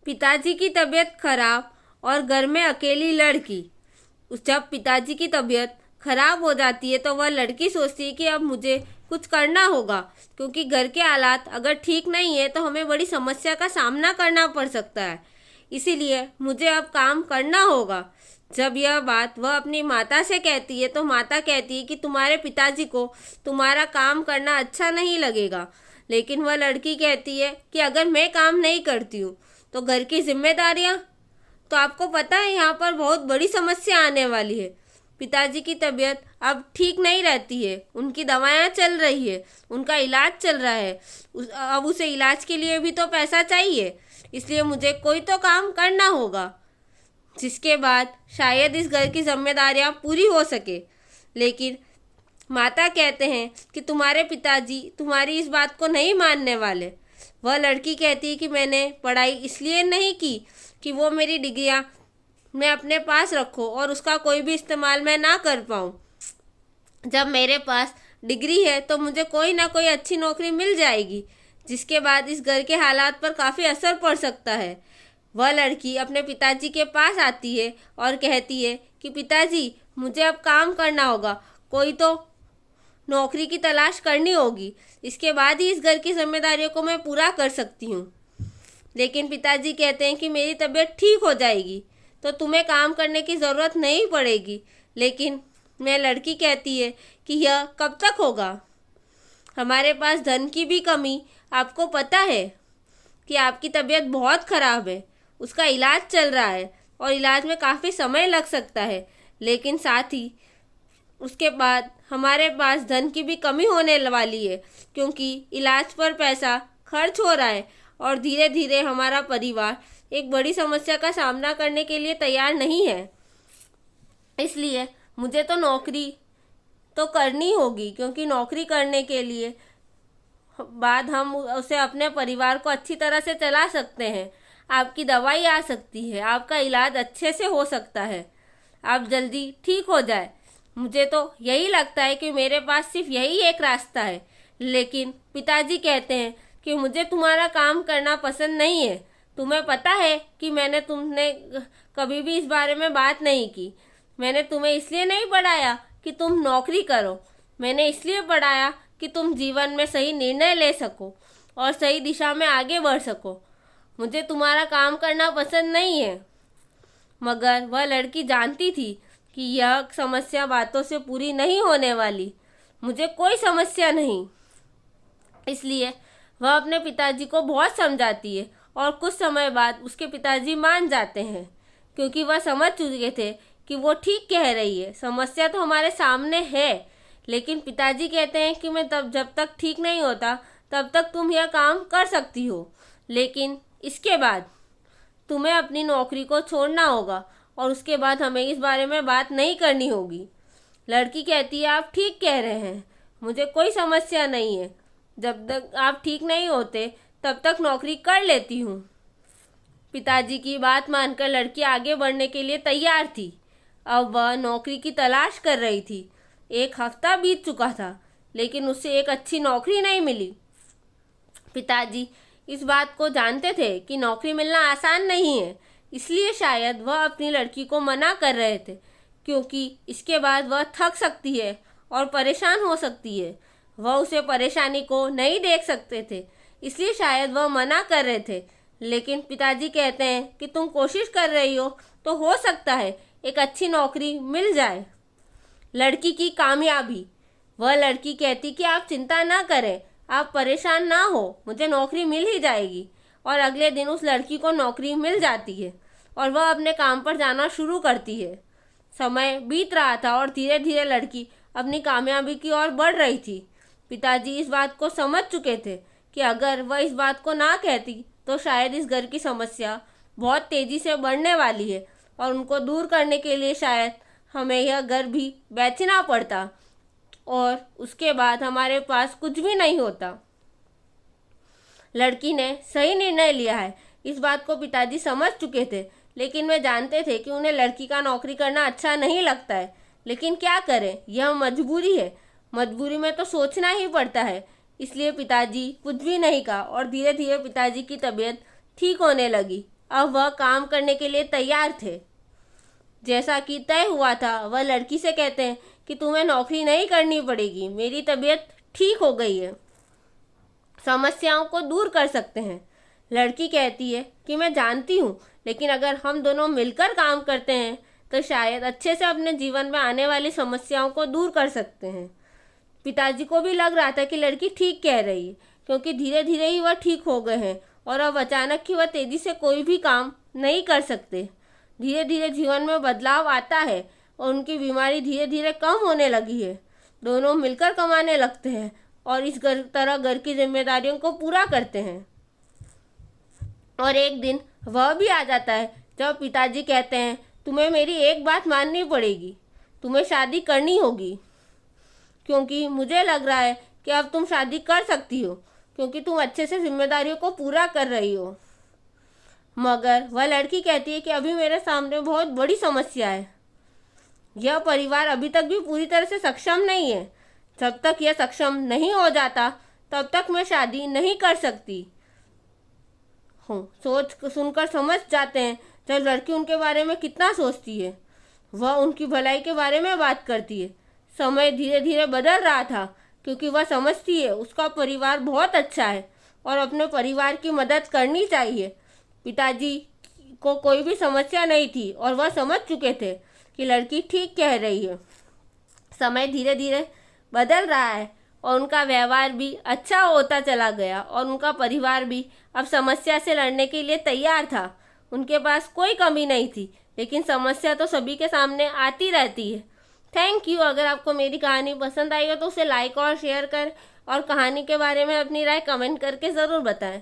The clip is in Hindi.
पिताजी की तबीयत खराब और घर में अकेली लड़की। जब पिताजी की तबीयत खराब हो जाती है तो वह लड़की सोचती है कि अब मुझे कुछ करना होगा, क्योंकि घर के हालात अगर ठीक नहीं है तो हमें बड़ी समस्या का सामना करना पड़ सकता है। इसीलिए मुझे अब काम करना होगा। जब यह बात वह अपनी माता से कहती है तो माता कहती है कि तुम्हारे पिताजी को तुम्हारा काम करना अच्छा नहीं लगेगा। लेकिन वह लड़की कहती है कि अगर मैं काम नहीं करती हूँ तो घर की जिम्मेदारियाँ, तो आपको पता है यहाँ पर बहुत बड़ी समस्या आने वाली है। पिताजी की तबीयत अब ठीक नहीं रहती है, उनकी दवाएं चल रही है, उनका इलाज चल रहा है। अब उसे इलाज के लिए भी तो पैसा चाहिए, इसलिए मुझे कोई तो काम करना होगा जिसके बाद शायद इस घर की जिम्मेदारियां पूरी हो सके। लेकिन माता कहते हैं कि तुम्हारे पिताजी तुम्हारी इस बात को नहीं मानने वाले। वह लड़की कहती है कि मैंने पढ़ाई इसलिए नहीं की कि वो मेरी डिग्रियां मैं अपने पास रखूं और उसका कोई भी इस्तेमाल मैं ना कर पाऊँ। जब मेरे पास डिग्री है तो मुझे कोई ना कोई अच्छी नौकरी मिल जाएगी, जिसके बाद इस घर के हालात पर काफ़ी असर पड़ सकता है। वह लड़की अपने पिताजी के पास आती है और कहती है कि पिताजी मुझे अब काम करना होगा, कोई तो नौकरी की तलाश करनी होगी, इसके बाद ही इस घर की जिम्मेदारियों को मैं पूरा कर सकती हूँ। लेकिन पिताजी कहते हैं कि मेरी तबीयत ठीक हो जाएगी तो तुम्हें काम करने की ज़रूरत नहीं पड़ेगी। लेकिन मैं लड़की कहती है कि यह कब तक होगा, हमारे पास धन की भी कमी, आपको पता है कि आपकी तबीयत बहुत ख़राब है, उसका इलाज चल रहा है और इलाज में काफ़ी समय लग सकता है। लेकिन साथ ही उसके बाद हमारे पास धन की भी कमी होने वाली है, क्योंकि इलाज पर पैसा खर्च हो रहा है और धीरे धीरे हमारा परिवार एक बड़ी समस्या का सामना करने के लिए तैयार नहीं है। इसलिए मुझे तो नौकरी तो करनी होगी, क्योंकि नौकरी करने के लिए बाद हम उसे अपने परिवार को अच्छी तरह से चला सकते हैं। आपकी दवाई आ सकती है, आपका इलाज अच्छे से हो सकता है, आप जल्दी ठीक हो जाए। मुझे तो यही लगता है कि मेरे पास सिर्फ यही एक रास्ता है। लेकिन पिताजी कहते हैं कि मुझे तुम्हारा काम करना पसंद नहीं है। तुम्हें पता है कि मैंने तुमने कभी भी इस बारे में बात नहीं की। मैंने तुम्हें इसलिए नहीं पढ़ाया कि तुम नौकरी करो, मैंने इसलिए पढ़ाया कि तुम जीवन में सही निर्णय ले सको और सही दिशा में आगे बढ़ सको। मुझे तुम्हारा काम करना पसंद नहीं है। मगर वह लड़की जानती थी कि यह समस्या बातों से पूरी नहीं होने वाली। मुझे कोई समस्या नहीं। इसलिए वह अपने पिताजी को बहुत समझाती है और कुछ समय बाद उसके पिताजी मान जाते हैं, क्योंकि वह समझ चुके थे कि वो ठीक कह रही है। समस्या तो हमारे सामने है, लेकिन पिताजी कहते हैं कि मैं जब तक ठीक नहीं होता तब तक तुम यह काम कर सकती हो, लेकिन इसके बाद तुम्हें अपनी नौकरी को छोड़ना होगा और उसके बाद हमें इस बारे में बात नहीं करनी होगी। लड़की कहती है आप ठीक कह रहे हैं, मुझे कोई समस्या नहीं है, जब तक आप ठीक नहीं होते तब तक नौकरी कर लेती हूँ। पिताजी की बात मानकर लड़की आगे बढ़ने के लिए तैयार थी। अब वह नौकरी की तलाश कर रही थी। एक हफ्ता बीत चुका था, लेकिन उसे एक अच्छी नौकरी नहीं मिली। पिताजी इस बात को जानते थे कि नौकरी मिलना आसान नहीं है, इसलिए शायद वह अपनी लड़की को मना कर रहे थे, क्योंकि इसके बाद वह थक सकती है और परेशान हो सकती है। वह उसे परेशानी को नहीं देख सकते थे, इसलिए शायद वह मना कर रहे थे। लेकिन पिताजी कहते हैं कि तुम कोशिश कर रही हो तो हो सकता है एक अच्छी नौकरी मिल जाए। लड़की की कामयाबी। वह लड़की कहती कि आप चिंता ना करें, आप परेशान ना हो, मुझे नौकरी मिल ही जाएगी। और अगले दिन उस लड़की को नौकरी मिल जाती है और वह अपने काम पर जाना शुरू करती है। समय बीत रहा था और धीरे धीरे लड़की अपनी कामयाबी की ओर बढ़ रही थी। पिताजी इस बात को समझ चुके थे कि अगर वह इस बात को ना कहती तो शायद इस घर की समस्या बहुत तेज़ी से बढ़ने वाली है और उनको दूर करने के लिए शायद हमें यह घर भी बेचना पड़ता और उसके बाद हमारे पास कुछ भी नहीं होता। लड़की ने सही निर्णय लिया है, इस बात को पिताजी समझ चुके थे, लेकिन वे जानते थे कि उन्हें लड़की का नौकरी करना अच्छा नहीं लगता है। लेकिन क्या करें, यह मजबूरी है, मजबूरी में तो सोचना ही पड़ता है। इसलिए पिताजी कुछ भी नहीं कहा और धीरे धीरे पिताजी की तबीयत ठीक होने लगी। अब वह काम करने के लिए तैयार थे। जैसा कि तय हुआ था, वह लड़की से कहते हैं कि तुम्हें नौकरी नहीं करनी पड़ेगी, मेरी तबीयत ठीक हो गई है, समस्याओं को दूर कर सकते हैं। लड़की कहती है कि मैं जानती हूँ, लेकिन अगर हम दोनों मिलकर काम करते हैं तो शायद अच्छे से अपने जीवन में आने वाली समस्याओं को दूर कर सकते हैं। पिताजी को भी लग रहा था कि लड़की ठीक कह रही है, क्योंकि धीरे धीरे ही वह ठीक हो गए हैं और अब अचानक ही वह तेजी से कोई भी काम नहीं कर सकते। धीरे धीरे जीवन में बदलाव आता है और उनकी बीमारी धीरे धीरे कम होने लगी है। दोनों मिलकर कमाने लगते हैं और इस तरह घर की जिम्मेदारियों को पूरा करते हैं। और एक दिन वह भी आ जाता है जब पिताजी कहते हैं तुम्हें मेरी एक बात माननी पड़ेगी, तुम्हें शादी करनी होगी, क्योंकि मुझे लग रहा है कि अब तुम शादी कर सकती हो, क्योंकि तुम अच्छे से जिम्मेदारियों को पूरा कर रही हो। मगर वह लड़की कहती है कि अभी मेरे सामने बहुत बड़ी समस्या है, यह परिवार अभी तक भी पूरी तरह से सक्षम नहीं है। जब तक यह सक्षम नहीं हो जाता तब तक मैं शादी नहीं कर सकती हूँ। सोच सुनकर समझ जाते हैं जब लड़की उनके बारे में कितना सोचती है। वह उनकी भलाई के बारे में बात करती है। समय धीरे धीरे बदल रहा था, क्योंकि वह समझती है उसका परिवार बहुत अच्छा है और अपने परिवार की मदद करनी चाहिए। पिताजी को कोई भी समस्या नहीं थी और वह समझ चुके थे कि लड़की ठीक कह रही है। समय धीरे धीरे बदल रहा है और उनका व्यवहार भी अच्छा होता चला गया और उनका परिवार भी अब समस्या से लड़ने के लिए तैयार था। उनके पास कोई कमी नहीं थी, लेकिन समस्या तो सभी के सामने आती रहती है। Thank you. अगर आपको मेरी कहानी पसंद आई हो तो उसे लाइक और शेयर कर और कहानी के बारे में अपनी राय कमेंट करके ज़रूर बताएं।